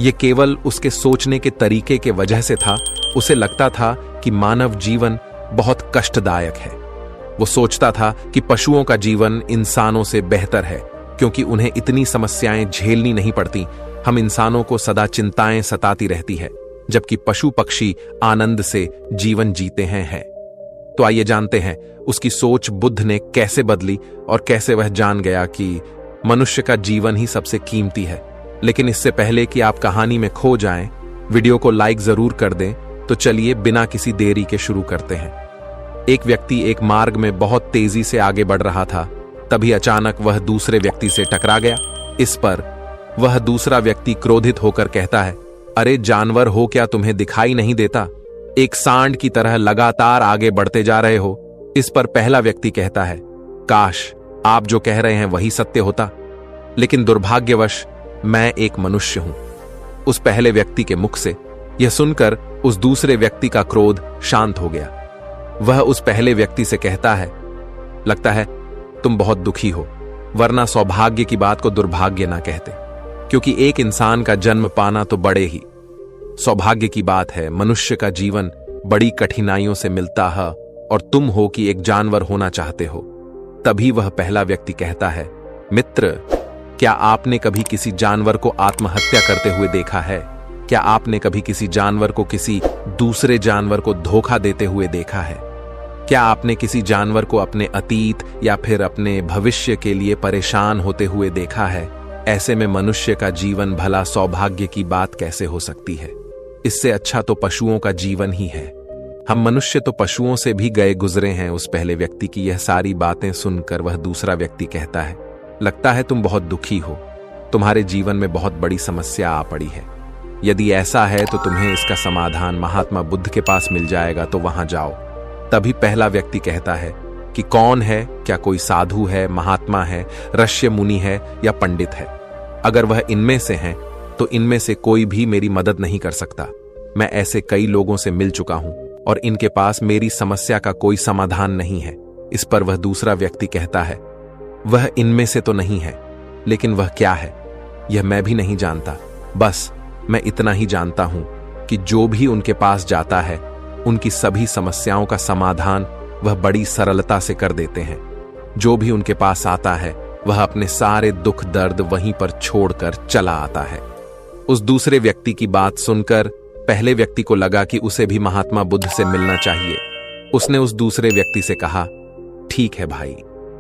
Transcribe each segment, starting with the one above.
ये केवल उसके सोचने के तरीके के वजह से था। उसे लगता था कि मानव जीवन बहुत कष्टदायक है। वो सोचता था कि पशुओं का जीवन इंसानों से बेहतर है, क्योंकि उन्हें इतनी समस्याएं झेलनी नहीं पड़ती। हम इंसानों को सदा चिंताएं सताती रहती है, जबकि पशु पक्षी आनंद से जीवन जीते हैं। तो आइए जानते हैं उसकी सोच बुद्ध ने कैसे बदली और कैसे वह जान गया कि मनुष्य का जीवन ही सबसे कीमती है। लेकिन इससे पहले कि आप कहानी में खो जाएं, वीडियो को लाइक जरूर कर दें। तो चलिए बिना किसी देरी के शुरू करते हैं। एक व्यक्ति एक मार्ग में बहुत तेजी से आगे बढ़ रहा था। तभी अचानक वह दूसरे व्यक्ति से टकरा गया। इस पर वह दूसरा व्यक्ति क्रोधित होकर कहता है, अरे जानवर हो क्या, तुम्हें दिखाई नहीं देता? एक सांड की तरह लगातार आगे बढ़ते जा रहे हो। इस पर पहला व्यक्ति कहता है, काश आप जो कह रहे हैं वही सत्य होता, लेकिन दुर्भाग्यवश मैं एक मनुष्य हूं। उस पहले व्यक्ति के मुख से यह सुनकर उस दूसरे व्यक्ति का क्रोध शांत हो गया। वह उस पहले व्यक्ति से कहता है, लगता है तुम बहुत दुखी हो, वरना सौभाग्य की बात को दुर्भाग्य ना कहते, क्योंकि एक इंसान का जन्म पाना तो बड़े ही सौभाग्य की बात है। मनुष्य का जीवन बड़ी कठिनाइयों से मिलता है और तुम हो कि एक जानवर होना चाहते हो। तभी वह पहला व्यक्ति कहता है, मित्र, क्या आपने कभी किसी जानवर को आत्महत्या करते हुए देखा है? क्या आपने कभी किसी जानवर को किसी दूसरे जानवर को धोखा देते हुए देखा है? क्या आपने किसी जानवर को अपने अतीत या फिर अपने भविष्य के लिए परेशान होते हुए देखा है? ऐसे में मनुष्य का जीवन भला सौभाग्य की बात कैसे हो सकती है? इससे अच्छा तो पशुओं का जीवन ही है। हम मनुष्य तो पशुओं से भी गए गुजरे हैं। उस पहले व्यक्ति की यह सारी बातें सुनकर वह दूसरा व्यक्ति कहता है, लगता है तुम बहुत दुखी हो, तुम्हारे जीवन में बहुत बड़ी समस्या आ पड़ी है। यदि ऐसा है तो तुम्हें इसका समाधान महात्मा बुद्ध के पास मिल जाएगा, तो वहां जाओ। तभी पहला व्यक्ति कहता है कि कौन है? क्या कोई साधु है, महात्मा है, ऋषि मुनि है या पंडित है? अगर वह इनमें से हैं तो इनमें से कोई भी मेरी मदद नहीं कर सकता। मैं ऐसे कई लोगों से मिल चुका हूं और इनके पास मेरी समस्या का कोई समाधान नहीं है। इस पर वह दूसरा व्यक्ति कहता है, वह इनमें से तो नहीं है, लेकिन वह क्या है यह मैं भी नहीं जानता। बस मैं इतना ही जानता हूं कि जो भी उनके पास जाता है उनकी सभी समस्याओं का समाधान वह बड़ी सरलता से कर देते हैं। जो भी उनके पास आता है वह अपने सारे दुख दर्द वहीं पर छोड़कर चला आता है। उस दूसरे व्यक्ति की बात सुनकर पहले व्यक्ति को लगा कि उसे भी महात्मा बुद्ध से मिलना चाहिए। उसने उस दूसरे व्यक्ति से कहा, ठीक है भाई,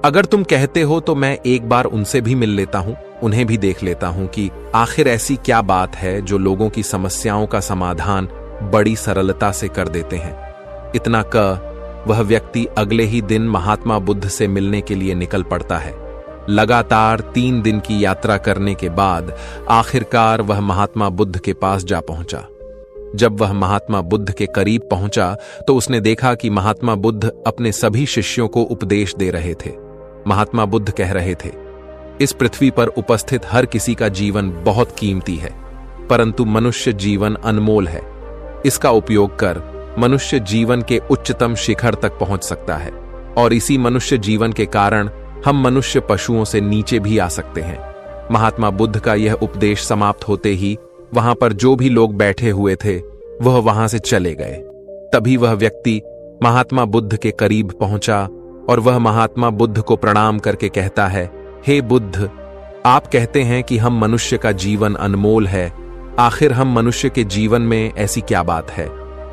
अगर तुम कहते हो तो मैं एक बार उनसे भी मिल लेता हूं, उन्हें भी देख लेता हूं कि आखिर ऐसी क्या बात है जो लोगों की समस्याओं का समाधान बड़ी सरलता से कर देते हैं। इतना कह वह व्यक्ति अगले ही दिन महात्मा बुद्ध से मिलने के लिए निकल पड़ता है। लगातार 3 दिन की यात्रा करने के बाद आखिरकार वह महात्मा बुद्ध के पास जा पहुंचा। जब वह महात्मा बुद्ध के करीब पहुंचा तो उसने देखा कि महात्मा बुद्ध अपने सभी शिष्यों को उपदेश दे रहे थे। महात्मा बुद्ध कह रहे थे, इस पृथ्वी पर उपस्थित हर किसी का जीवन बहुत कीमती है, परंतु मनुष्य जीवन अनमोल है। इसका उपयोग कर मनुष्य जीवन के उच्चतम शिखर तक पहुंच सकता है, और इसी मनुष्य जीवन के कारण हम मनुष्य पशुओं से नीचे भी आ सकते हैं। महात्मा बुद्ध का यह उपदेश समाप्त होते ही वहां पर जो भी लोग बैठे हुए थे वह वहां से चले गए। तभी वह व्यक्ति महात्मा बुद्ध के करीब पहुंचा और वह महात्मा बुद्ध को प्रणाम करके कहता है, हे बुद्ध, आप कहते हैं कि हम मनुष्य का जीवन अनमोल है। आखिर हम मनुष्य के जीवन में ऐसी क्या बात है?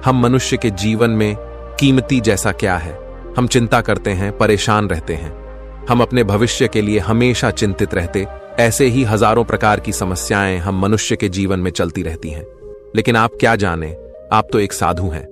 हम मनुष्य के जीवन में कीमती जैसा क्या है? हम चिंता करते हैं, परेशान रहते हैं, हम अपने भविष्य के लिए हमेशा चिंतित रहते। ऐसे ही हजारों प्रकार की समस्याएं हम मनुष्य के जीवन में चलती रहती हैं। लेकिन आप क्या जाने, आप तो एक साधु हैं।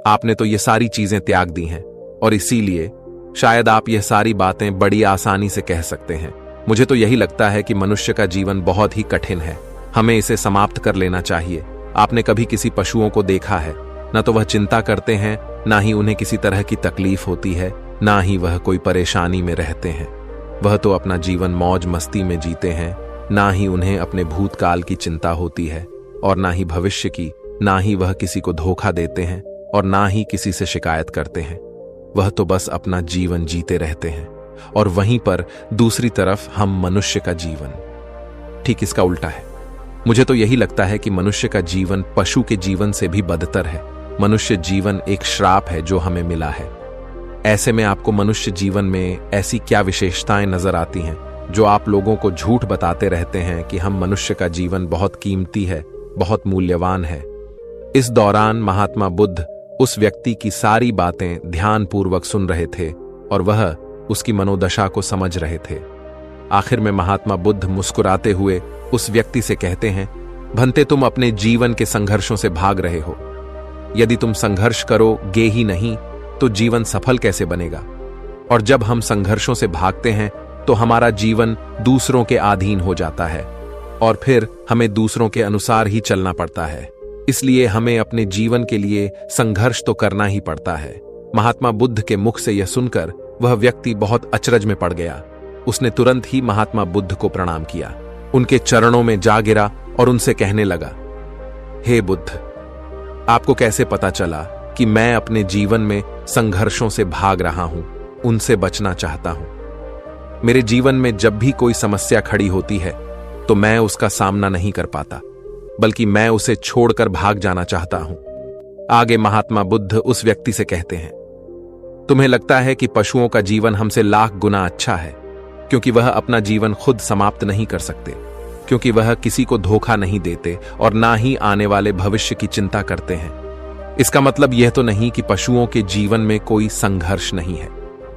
आपने तो ये सारी चीजें त्याग दी हैं और इसीलिए शायद आप यह सारी बातें बड़ी आसानी से कह सकते हैं। मुझे तो यही लगता है कि मनुष्य का जीवन बहुत ही कठिन है, हमें इसे समाप्त कर लेना चाहिए। आपने कभी किसी पशुओं को देखा है? न तो वह चिंता करते हैं, ना ही उन्हें किसी तरह की तकलीफ होती है, ना ही वह कोई परेशानी में रहते हैं। वह तो अपना जीवन मौज मस्ती में जीते हैं, ना ही उन्हें अपने भूतकाल की चिंता होती है और ना ही भविष्य की। ना ही वह किसी को धोखा देते हैं और ना ही किसी से शिकायत करते हैं। वह तो बस अपना जीवन जीते रहते हैं। और वहीं पर दूसरी तरफ हम मनुष्य का जीवन ठीक इसका उल्टा है। मुझे तो यही लगता है कि मनुष्य का जीवन पशु के जीवन से भी बदतर है। मनुष्य जीवन एक श्राप है जो हमें मिला है। ऐसे में आपको मनुष्य जीवन में ऐसी क्या विशेषताएं नजर आती हैं जो आप लोगों को झूठ बताते रहते हैं कि हम मनुष्य का जीवन बहुत कीमती है, बहुत मूल्यवान है। इस दौरान महात्मा बुद्ध उस व्यक्ति की सारी बातें ध्यानपूर्वक सुन रहे थे और वह उसकी मनोदशा को समझ रहे थे। आखिर में महात्मा बुद्ध मुस्कुराते हुए उस व्यक्ति से कहते हैं, भंते, तुम अपने जीवन के संघर्षों से भाग रहे हो। यदि तुम संघर्ष करोगे ही नहीं तो जीवन सफल कैसे बनेगा? और जब हम संघर्षों से भागते हैं तो हमारा जीवन दूसरों के अधीन हो जाता है और फिर हमें दूसरों के अनुसार ही चलना पड़ता है। इसलिए हमें अपने जीवन के लिए संघर्ष तो करना ही पड़ता है। महात्मा बुद्ध के मुख से यह सुनकर वह व्यक्ति बहुत अचरज में पड़ गया। उसने तुरंत ही महात्मा बुद्ध को प्रणाम किया, उनके चरणों में जा गिरा और उनसे कहने लगा, हे बुद्ध, आपको कैसे पता चला कि मैं अपने जीवन में संघर्षों से भाग रहा हूं, उनसे बचना चाहता हूं? मेरे जीवन में जब भी कोई समस्या खड़ी होती है तो मैं उसका सामना नहीं कर पाता, बल्कि मैं उसे छोड़कर भाग जाना चाहता हूं। आगे महात्मा बुद्ध उस व्यक्ति से कहते हैं, तुम्हें लगता है कि पशुओं का जीवन हमसे लाख गुना अच्छा है, क्योंकि वह अपना जीवन खुद समाप्त नहीं कर सकते, क्योंकि वह किसी को धोखा नहीं देते और ना ही आने वाले भविष्य की चिंता करते हैं। इसका मतलब यह तो नहीं कि पशुओं के जीवन में कोई संघर्ष नहीं है।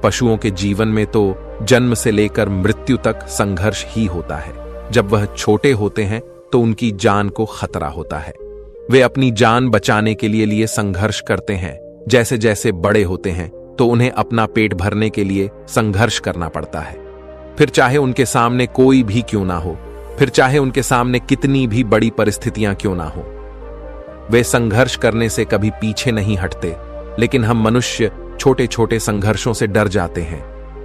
पशुओं के जीवन में तो जन्म से लेकर मृत्यु तक संघर्ष ही होता है। जब वह छोटे होते हैं तो उनकी जान को खतरा होता है। वे अपनी जान बचाने के लिए संघर्ष करते हैं। जैसे जैसे बड़े होते हैं तो उन्हें अपना पेट भरने के लिए संघर्ष करना पड़ता है। फिर चाहे उनके सामने कोई भी क्यों ना हो, फिर चाहे उनके सामने कितनी भी बड़ी परिस्थितियां क्यों ना हो, वे संघर्ष करने से कभी पीछे नहीं हटते। लेकिन हम मनुष्य छोटे छोटे संघर्षों से डर जाते हैं।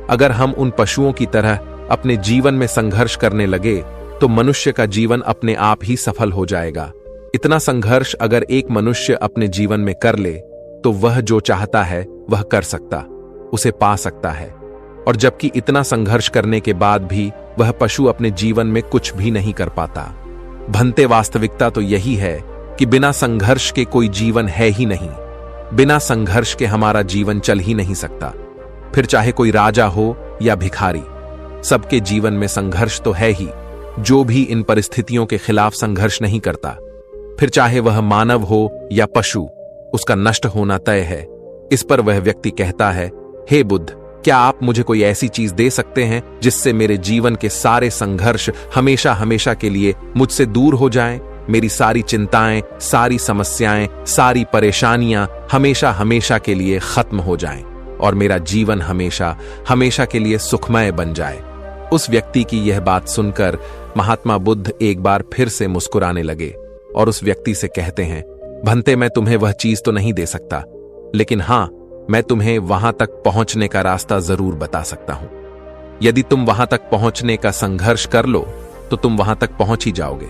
अगर हम उन पशुओं की तरह अपने जीवन में संघर्ष करने लगे तो मनुष्य का जीवन अपने आप ही सफल हो जाएगा। इतना संघर्ष अगर एक मनुष्य अपने जीवन में कर ले तो वह जो चाहता है वह कर सकता, उसे पा सकता है। और जबकि इतना संघर्ष करने के बाद भी वह पशु अपने जीवन में कुछ भी नहीं कर पाता। भंते, वास्तविकता तो यही है कि बिना संघर्ष के कोई जीवन है ही नहीं। बिना संघर्ष के हमारा जीवन चल ही नहीं सकता। फिर चाहे कोई राजा हो या भिखारी, सबके जीवन में संघर्ष तो है ही। जो भी इन परिस्थितियों के खिलाफ संघर्ष नहीं करता, फिर चाहे वह मानव हो या पशु, उसका नष्ट होना तय है। इस पर वह व्यक्ति कहता है, हे बुद्ध, क्या आप मुझे कोई ऐसी चीज दे सकते हैं जिससे मेरे जीवन के सारे संघर्ष हमेशा हमेशा के लिए मुझसे दूर हो जाएं? मेरी सारी चिंताएं, सारी समस्याएं, सारी परेशानियां हमेशा हमेशा के लिए खत्म हो जाएं और मेरा जीवन हमेशा हमेशा के लिए सुखमय बन जाए। उस व्यक्ति की यह बात सुनकर महात्मा बुद्ध एक बार फिर से मुस्कुराने लगे और उस व्यक्ति से कहते हैं, भंते, मैं तुम्हें वह चीज तो नहीं दे सकता, लेकिन हां, मैं तुम्हें वहां तक पहुंचने का रास्ता जरूर बता सकता हूं। यदि तुम वहां तक पहुंचने का संघर्ष कर लो तो तुम वहां तक पहुंच ही जाओगे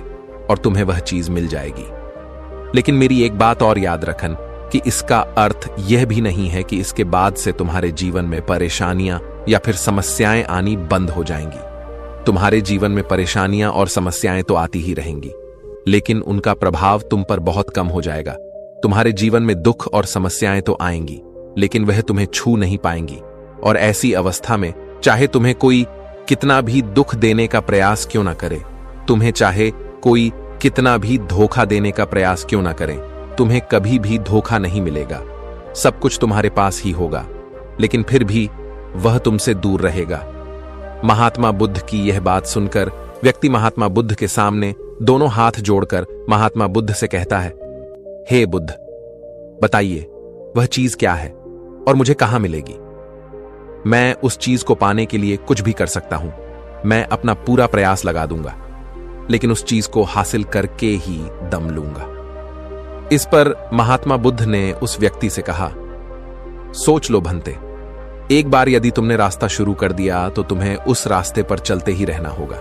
और तुम्हें वह चीज मिल जाएगी। लेकिन मेरी एक बात और याद रखन कि इसका अर्थ यह भी नहीं है कि इसके बाद से तुम्हारे जीवन में परेशानियां या फिर समस्याएं आनी बंद हो जाएंगी। तुम्हारे जीवन में परेशानियां और समस्याएं तो आती ही रहेंगी, लेकिन उनका प्रभाव तुम पर बहुत कम हो जाएगा। तुम्हारे जीवन में दुख और समस्याएं तो आएंगी, लेकिन वह तुम्हें छू नहीं पाएंगी। और ऐसी अवस्था में चाहे तुम्हें कोई कितना भी दुख देने का प्रयास क्यों ना करे, तुम्हें चाहे कोई कितना भी धोखा देने का प्रयास क्यों ना करें, तुम्हें कभी भी धोखा नहीं मिलेगा। सब कुछ तुम्हारे पास ही होगा, लेकिन फिर भी वह तुमसे दूर रहेगा। महात्मा बुद्ध की यह बात सुनकर व्यक्ति महात्मा बुद्ध के सामने दोनों हाथ जोड़कर महात्मा बुद्ध से कहता है, हे बुद्ध, बताइए वह चीज क्या है और मुझे कहां मिलेगी? मैं उस चीज को पाने के लिए कुछ भी कर सकता हूं। मैं अपना पूरा प्रयास लगा दूंगा, लेकिन उस चीज को हासिल करके ही दम लूंगा। इस पर महात्मा बुद्ध ने उस व्यक्ति से कहा, सोच लो भंते, एक बार यदि तुमने रास्ता शुरू कर दिया तो तुम्हें उस रास्ते पर चलते ही रहना होगा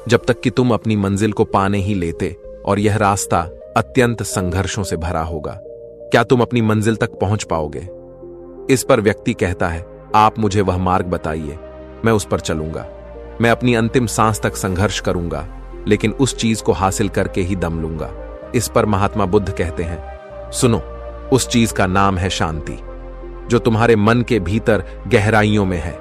जब तक कि तुम अपनी मंजिल को पाने ही लेते, और यह रास्ता अत्यंत संघर्षों से भरा होगा। क्या तुम अपनी मंजिल तक पहुंच पाओगे? इस पर व्यक्ति कहता है, आप मुझे वह मार्ग बताइए, मैं उस पर चलूंगा। मैं अपनी अंतिम सांस तक संघर्ष करूंगा, लेकिन उस चीज को हासिल करके ही दम लूंगा। इस पर महात्मा बुद्ध कहते हैं, सुनो, उस चीज का नाम है शांति, जो तुम्हारे मन के भीतर गहराइयों में है।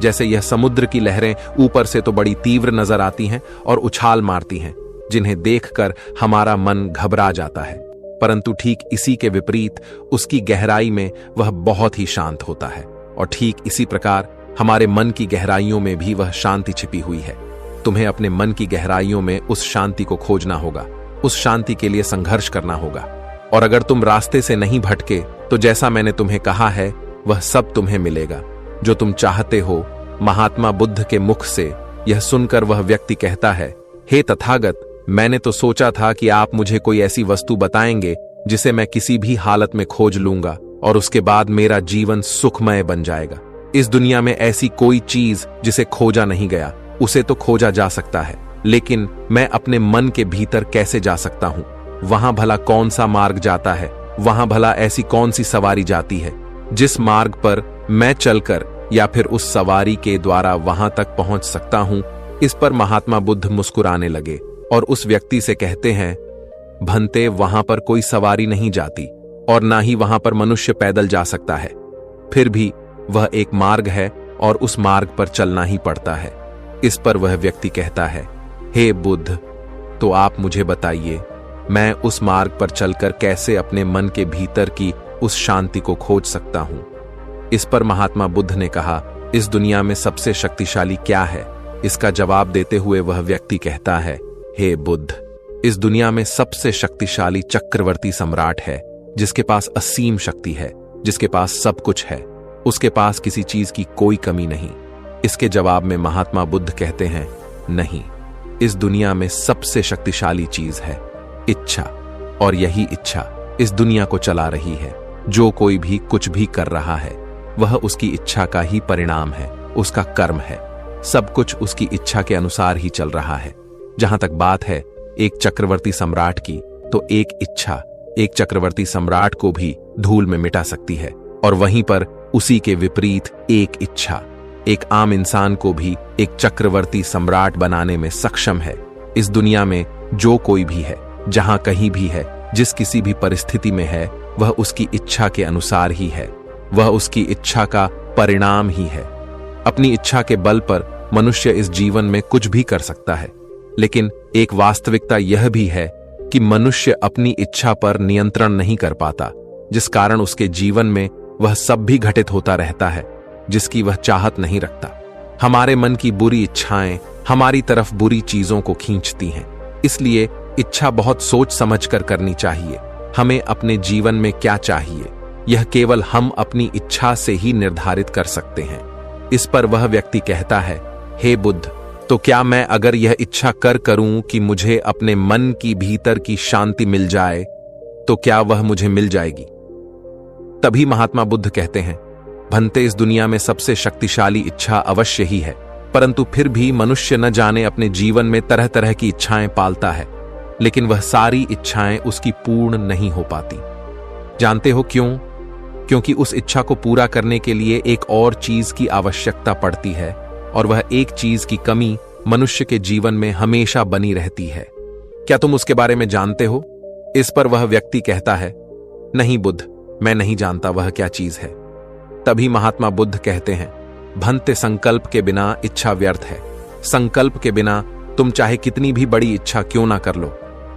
जैसे यह समुद्र की लहरें ऊपर से तो बड़ी तीव्र नजर आती हैं और उछाल मारती हैं, जिन्हें देखकर हमारा मन घबरा जाता है, परंतु ठीक इसी के विपरीत उसकी गहराई में वह बहुत ही शांत होता है। और ठीक इसी प्रकार हमारे मन की गहराइयों में भी वह शांति छिपी हुई है। तुम्हें अपने मन की गहराइयों में उस शांति को खोजना होगा, उस शांति के लिए संघर्ष करना होगा। और अगर तुम रास्ते से नहीं भटके तो जैसा मैंने तुम्हें कहा है वह सब तुम्हें मिलेगा जो तुम चाहते हो। महात्मा बुद्ध के मुख से यह सुनकर वह व्यक्ति कहता है, हे तथागत, मैंने तो सोचा था कि आप मुझे कोई ऐसी वस्तु बताएंगे जिसे मैं किसी भी हालत में खोज लूंगा और उसके बाद मेरा जीवन सुखमय बन जाएगा। इस दुनिया में ऐसी कोई चीज जिसे खोजा नहीं गया, उसे तो खोजा जा सकता है, लेकिन मैं अपने मन के भीतर कैसे जा सकता हूं? वहां भला कौन सा मार्ग जाता है? वहां भला ऐसी कौन सी सवारी जाती है जिस मार्ग पर मैं चलकर या फिर उस सवारी के द्वारा वहां तक पहुंच सकता हूं? इस पर महात्मा बुद्ध मुस्कुराने लगे और उस व्यक्ति से कहते हैं, भंते, वहां पर कोई सवारी नहीं जाती और ना ही वहां पर मनुष्य पैदल जा सकता है। फिर भी वह एक मार्ग है और उस मार्ग पर चलना ही पड़ता है। इस पर वह व्यक्ति कहता है, हे बुद्ध, तो आप मुझे बताइए, मैं उस मार्ग पर चलकर कैसे अपने मन के भीतर की उस शांति को खोज सकता हूं? इस पर महात्मा बुद्ध ने कहा, इस दुनिया में सबसे शक्तिशाली क्या है? इसका जवाब देते हुए वह व्यक्ति कहता है, हे बुद्ध, इस दुनिया में सबसे शक्तिशाली चक्रवर्ती सम्राट है, जिसके पास असीम शक्ति है, जिसके पास सब कुछ है, उसके पास किसी चीज की कोई कमी नहीं। इसके जवाब में महात्मा बुद्ध कहते हैं, नहीं, इस दुनिया में सबसे शक्तिशाली चीज है इच्छा, और यही इच्छा इस दुनिया को चला रही है। जो कोई भी कुछ भी कर रहा है वह उसकी इच्छा का ही परिणाम है, उसका कर्म है। सब कुछ उसकी इच्छा के अनुसार ही चल रहा है। जहां तक बात है एक चक्रवर्ती सम्राट की, तो एक इच्छा एक चक्रवर्ती सम्राट को भी धूल में मिटा सकती है, और वहीं पर उसी के विपरीत एक इच्छा एक आम इंसान को भी एक चक्रवर्ती सम्राट बनाने में सक्षम है। इस दुनिया में जो कोई भी है, जहां कहीं भी है, जिस किसी भी परिस्थिति में है, वह उसकी इच्छा के अनुसार ही है, वह उसकी इच्छा का परिणाम ही है। अपनी इच्छा के बल पर मनुष्य इस जीवन में कुछ भी कर सकता है, लेकिन एक वास्तविकता यह भी है कि मनुष्य अपनी इच्छा पर नियंत्रण नहीं कर पाता, जिस कारण उसके जीवन में वह सब भी घटित होता रहता है जिसकी वह चाहत नहीं रखता। हमारे मन की बुरी इच्छाएं हमारी तरफ बुरी चीजों को खींचती हैं, इसलिए इच्छा बहुत सोच समझ कर करनी चाहिए। हमें अपने जीवन में क्या चाहिए, यह केवल हम अपनी इच्छा से ही निर्धारित कर सकते हैं। इस पर वह व्यक्ति कहता है, हे बुद्ध, तो क्या मैं अगर यह इच्छा करूं कि मुझे अपने मन की भीतर की शांति मिल जाए, तो क्या वह मुझे मिल जाएगी? तभी महात्मा बुद्ध कहते हैं, भंते, इस दुनिया में सबसे शक्तिशाली इच्छा अवश्य ही है, परंतु फिर भी मनुष्य न जाने अपने जीवन में तरह तरह की इच्छाएं पालता है, लेकिन वह सारी इच्छाएं उसकी पूर्ण नहीं हो पाती। जानते हो क्यों? क्योंकि उस इच्छा को पूरा करने के लिए एक और चीज की आवश्यकता पड़ती है, और वह एक चीज की कमी मनुष्य के जीवन में हमेशा बनी रहती है। क्या तुम उसके बारे में जानते हो? इस पर वह व्यक्ति कहता है, नहीं बुद्ध, मैं नहीं जानता वह क्या चीज है। तभी महात्मा बुद्ध कहते हैं, भंते, संकल्प के बिना इच्छा व्यर्थ है। संकल्प के बिना तुम चाहे कितनी भी बड़ी इच्छा क्यों ना कर लो,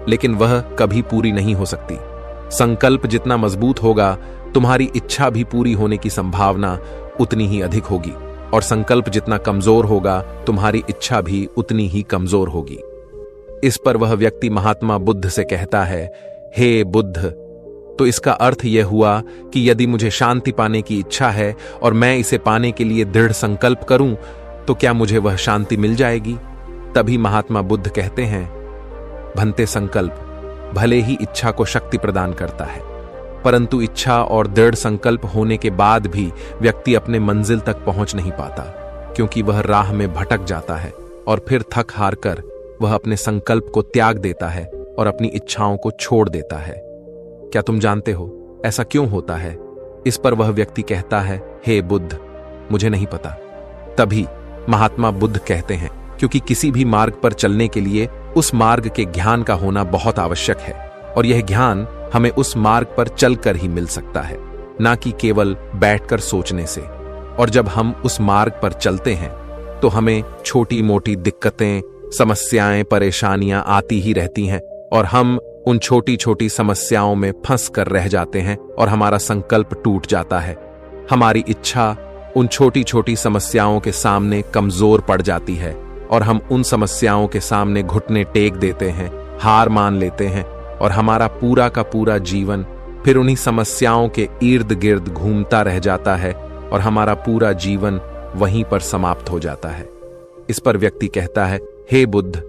लेकिन वह कभी पूरी नहीं हो सकती। संकल्प जितना मजबूत होगा, तुम्हारी इच्छा भी पूरी होने की संभावना उतनी ही अधिक होगी, और संकल्प जितना कमजोर होगा, तुम्हारी इच्छा भी उतनी ही कमजोर होगी। इस पर वह व्यक्ति महात्मा बुद्ध से कहता है, हे बुद्ध, तो इसका अर्थ यह हुआ कि यदि मुझे शांति पाने की इच्छा है और मैं इसे पाने के लिए दृढ़ संकल्प करूं, तो क्या मुझे वह शांति मिल जाएगी? तभी महात्मा बुद्ध कहते हैं, भंते, संकल्प भले ही इच्छा को शक्ति प्रदान करता है, परंतु इच्छा और दृढ़ संकल्प होने के बाद भी व्यक्ति अपने मंजिल तक पहुंच नहीं पाता, क्योंकि वह राह में भटक जाता है और फिर थक हार कर वह अपने संकल्प को त्याग देता है और अपनी इच्छाओं को छोड़ देता है। क्या तुम जानते हो ऐसा क्यों होता है? इस पर वह व्यक्ति कहता है, हे बुद्ध, मुझे नहीं पता। तभी महात्मा बुद्ध कहते हैं, क्योंकि किसी भी मार्ग पर चलने के लिए उस मार्ग के ज्ञान का होना बहुत आवश्यक है, और यह ज्ञान हमें उस मार्ग पर चलकर ही मिल सकता है, ना कि केवल बैठकर सोचने से। और जब हम उस मार्ग पर चलते हैं तो हमें छोटी मोटी दिक्कतें, समस्याएं, परेशानियां आती ही रहती हैं, और हम उन छोटी छोटी समस्याओं में फंस कर रह जाते हैं और हमारा संकल्प टूट जाता है। हमारी इच्छा उन छोटी छोटी समस्याओं के सामने कमजोर पड़ जाती है और हम उन समस्याओं के सामने घुटने टेक देते हैं, हार मान लेते हैं, और हमारा पूरा का पूरा जीवन फिर उन्हीं समस्याओं के इर्द गिर्द घूमता रह जाता है और हमारा पूरा जीवन वहीं पर समाप्त हो जाता है। इस पर व्यक्ति कहता है, हे बुद्ध,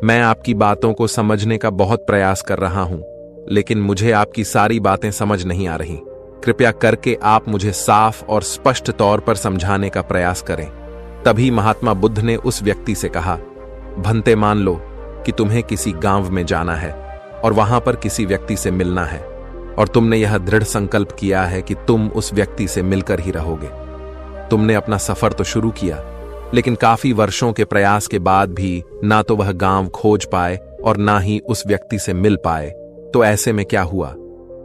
मैं आपकी बातों को समझने का बहुत प्रयास कर रहा हूं, लेकिन मुझे आपकी सारी बातें समझ नहीं आ रही। कृपया करके आप मुझे साफ और स्पष्ट तौर पर समझाने का प्रयास करें। तभी महात्मा बुद्ध ने उस व्यक्ति से कहा, भंते, मान लो कि तुम्हें किसी गांव में जाना है और वहां पर किसी व्यक्ति से मिलना है, और तुमने यह दृढ़ संकल्प किया है कि तुम उस व्यक्ति से मिलकर ही रहोगे। तुमने अपना सफर तो शुरू किया, लेकिन काफी वर्षों के प्रयास के बाद भी ना तो वह गांव खोज पाए और ना ही उस व्यक्ति से मिल पाए। तो ऐसे में क्या हुआ?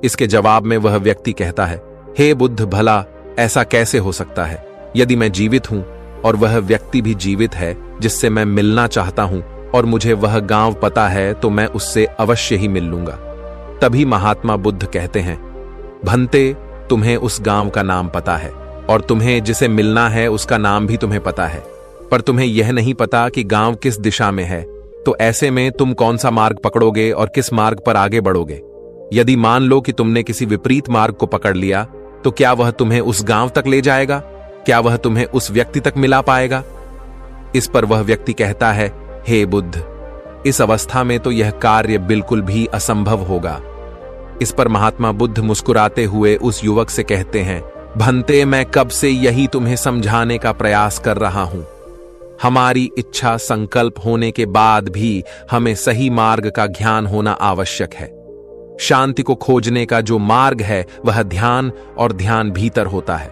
इसके जवाब में वह व्यक्ति कहता है, हे बुद्ध, भला ऐसा कैसे हो सकता है? यदि मैं जीवित हूं और वह व्यक्ति भी जीवित है जिससे मैं मिलना चाहता हूं, और मुझे वह गांव पता है, तो मैं उससे अवश्य ही मिल लूंगा। तभी महात्मा बुद्ध कहते हैं, भंते, तुम्हें उस गांव का नाम पता है और तुम्हें जिसे मिलना है उसका नाम भी तुम्हें पता है, पर तुम्हें यह नहीं पता कि गांव किस दिशा में है। तो ऐसे में तुम कौन सा मार्ग पकड़ोगे और किस मार्ग पर आगे बढ़ोगे? यदि मान लो कि तुमने किसी विपरीत मार्ग को पकड़ लिया, तो क्या वह तुम्हें उस गांव तक ले जाएगा? क्या वह तुम्हें उस व्यक्ति तक मिला पाएगा? इस पर वह व्यक्ति कहता है, हे बुद्ध, इस अवस्था में तो यह कार्य बिल्कुल भी असंभव होगा। इस पर महात्मा बुद्ध मुस्कुराते हुए उस युवक से कहते हैं, भंते, मैं कब से यही तुम्हें समझाने का प्रयास कर रहा हूं। हमारी इच्छा संकल्प होने के बाद भी हमें सही मार्ग का ज्ञान होना आवश्यक है। शांति को खोजने का जो मार्ग है वह ध्यान, और ध्यान भीतर होता है,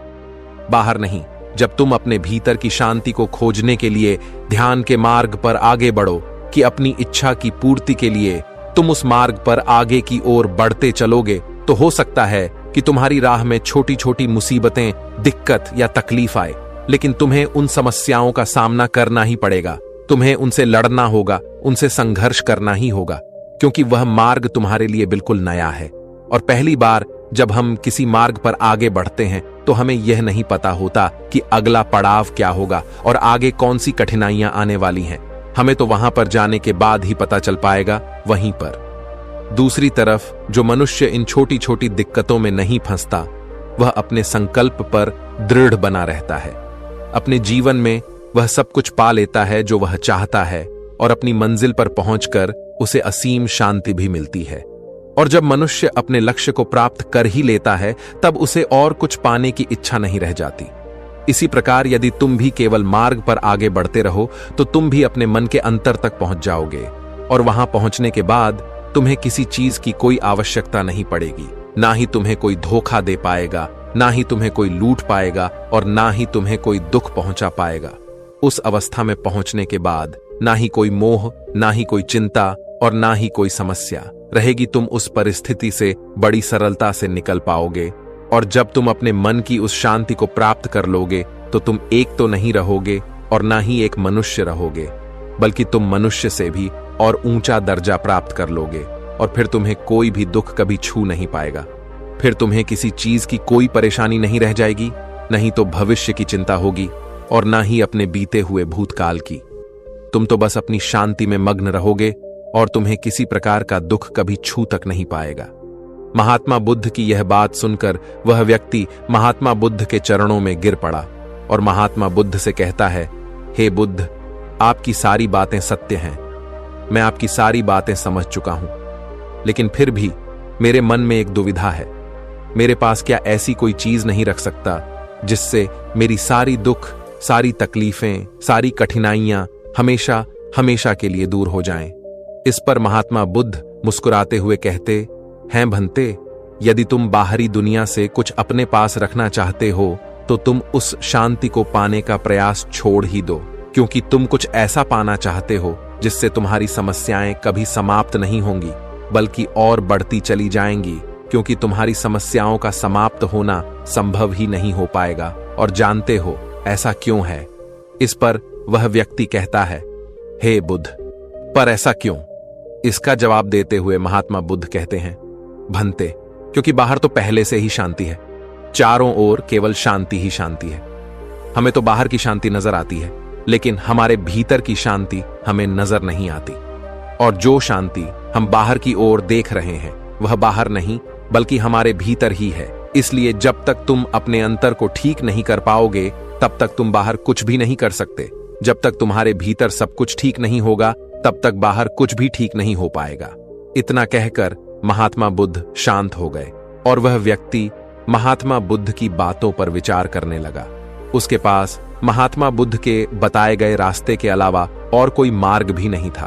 बाहर नहीं। जब तुम अपने भीतर की शांति को खोजने के लिए ध्यान के मार्ग पर आगे बढ़ो कि अपनी इच्छा की पूर्ति के लिए तुम उस मार्ग पर आगे की ओर बढ़ते चलोगे, तो हो सकता है कि तुम्हारी राह में छोटी छोटी मुसीबतें, दिक्कत या तकलीफ आए, लेकिन तुम्हें उन समस्याओं का सामना करना ही पड़ेगा। तुम्हें उनसे लड़ना होगा, उनसे संघर्ष करना ही होगा, क्योंकि वह मार्ग तुम्हारे लिए बिल्कुल नया है। और पहली बार जब हम किसी मार्ग पर आगे बढ़ते हैं तो हमें यह नहीं पता होता कि अगला पड़ाव क्या होगा और आगे कौन सी कठिनाइयां आने वाली हैं। हमें तो वहां पर जाने के बाद ही पता चल पाएगा। वहीं पर दूसरी तरफ जो मनुष्य इन छोटी छोटी दिक्कतों में नहीं फंसता, वह अपने संकल्प पर दृढ़ बना रहता है। अपने जीवन में वह सब कुछ पा लेता है जो वह चाहता है, और अपनी मंजिल पर पहुंचकर उसे असीम शांति भी मिलती है। और जब मनुष्य अपने लक्ष्य को प्राप्त कर ही लेता है, तब उसे और कुछ पाने की इच्छा नहीं रह जाती। इसी प्रकार यदि तुम भी केवल मार्ग पर आगे बढ़ते रहो, तो तुम भी अपने मन के अंतर तक पहुंच जाओगे, और वहां पहुंचने के बाद तुम्हें किसी चीज की कोई आवश्यकता नहीं पड़ेगी। ना ही तुम्हें कोई धोखा दे पाएगा, ना ही तुम्हें कोई लूट पाएगा, और ना ही तुम्हें कोई दुख पहुंचा पाएगा। उस अवस्था में पहुंचने के बाद ना ही कोई मोह, ना ही कोई चिंता, और ना ही कोई समस्या रहेगी। तुम उस परिस्थिति से बड़ी सरलता से निकल पाओगे, और जब तुम अपने मन की उस शांति को प्राप्त कर लोगे, तो तुम एक तो नहीं रहोगे और ना ही एक मनुष्य रहोगे, बल्कि तुम मनुष्य से भी और ऊंचा दर्जा प्राप्त कर लोगे, और फिर तुम्हें कोई भी दुख कभी छू नहीं पाएगा। फिर तुम्हें किसी चीज की कोई परेशानी नहीं रह जाएगी, नहीं तो भविष्य की चिंता होगी, और ना ही अपने बीते हुए भूतकाल की। तुम तो बस अपनी शांति में मग्न रहोगे, और तुम्हें किसी प्रकार का दुख कभी छू तक नहीं पाएगा। महात्मा बुद्ध की यह बात सुनकर वह व्यक्ति महात्मा बुद्ध के चरणों में गिर पड़ा, और महात्मा बुद्ध से कहता है, हे बुद्ध, आपकी सारी बातें सत्य हैं। मैं आपकी सारी बातें समझ चुका हूं, लेकिन फिर भी मेरे मन में एक दुविधा है। मेरे पास क्या ऐसी कोई चीज नहीं रख सकता जिससे मेरी सारी दुख, सारी तकलीफें, सारी कठिनाइयां हमेशा हमेशा के लिए दूर हो जाएं? इस पर महात्मा बुद्ध मुस्कुराते हुए कहते हैं, भंते, यदि तुम बाहरी दुनिया से कुछ अपने पास रखना चाहते हो, तो तुम उस शांति को पाने का प्रयास छोड़ ही दो, क्योंकि तुम कुछ ऐसा पाना चाहते हो जिससे तुम्हारी समस्याएं कभी समाप्त नहीं होंगी, बल्कि और बढ़ती चली जाएंगी, क्योंकि तुम्हारी समस्याओं का समाप्त होना संभव ही नहीं हो पाएगा। और जानते हो ऐसा क्यों है? इस पर वह व्यक्ति कहता है, हे बुद्ध, पर ऐसा क्यों? इसका जवाब देते हुए महात्मा बुद्ध कहते हैं, भंते, क्योंकि बाहर तो पहले से ही शांति है, चारों ओर केवल शांति ही शांति है। हमें तो बाहर की शांति नजर आती है, लेकिन हमारे भीतर की शांति हमें नजर नहीं आती। और जो शांति हम बाहर की ओर देख रहे हैं वह बाहर नहीं बल्कि हमारे भीतर ही है। इसलिए जब तक तुम अपने अंतर को ठीक नहीं कर पाओगे तब तक तुम बाहर कुछ भी नहीं कर सकते। जब तक तुम्हारे भीतर सब कुछ ठीक नहीं होगा तब तक बाहर कुछ भी ठीक नहीं हो पाएगा। इतना कहकर महात्मा बुद्ध शांत हो गए और वह व्यक्ति महात्मा बुद्ध की बातों पर विचार करने लगा। उसके पास महात्मा बुद्ध के बताए गए रास्ते के अलावा और कोई मार्ग भी नहीं था।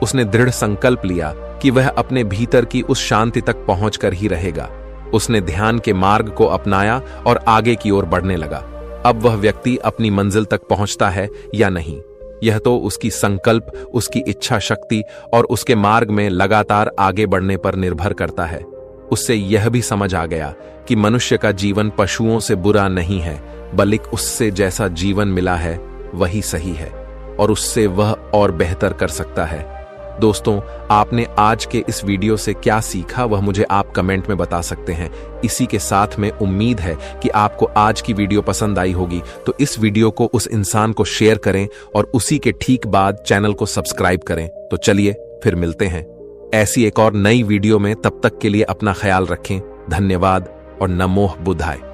उसने दृढ़ संकल्प लिया कि वह अपने भीतर की उस शांति तक पहुंचकर ही रहेगा। उसने ध्यान के मार्ग को अपनाया और आगे की ओर बढ़ने लगा। अब वह व्यक्ति अपनी मंजिल तक पहुंचता है या नहीं, यह तो उसकी संकल्प, उसकी इच्छा शक्ति और उसके मार्ग में लगातार आगे बढ़ने पर निर्भर करता है। उससे यह भी समझ आ गया कि मनुष्य का जीवन पशुओं से बुरा नहीं है, बल्कि उससे जैसा जीवन मिला है वही सही है और उससे वह और बेहतर कर सकता है। दोस्तों, आपने आज के इस वीडियो से क्या सीखा वह मुझे आप कमेंट में बता सकते हैं। इसी के साथ में उम्मीद है कि आपको आज की वीडियो पसंद आई होगी, तो इस वीडियो को उस इंसान को शेयर करें और उसी के ठीक बाद चैनल को सब्सक्राइब करें। तो चलिए फिर मिलते हैं ऐसी एक और नई वीडियो में। तब तक के लिए अपना ख्याल रखें। धन्यवाद और नमो बुद्धाय।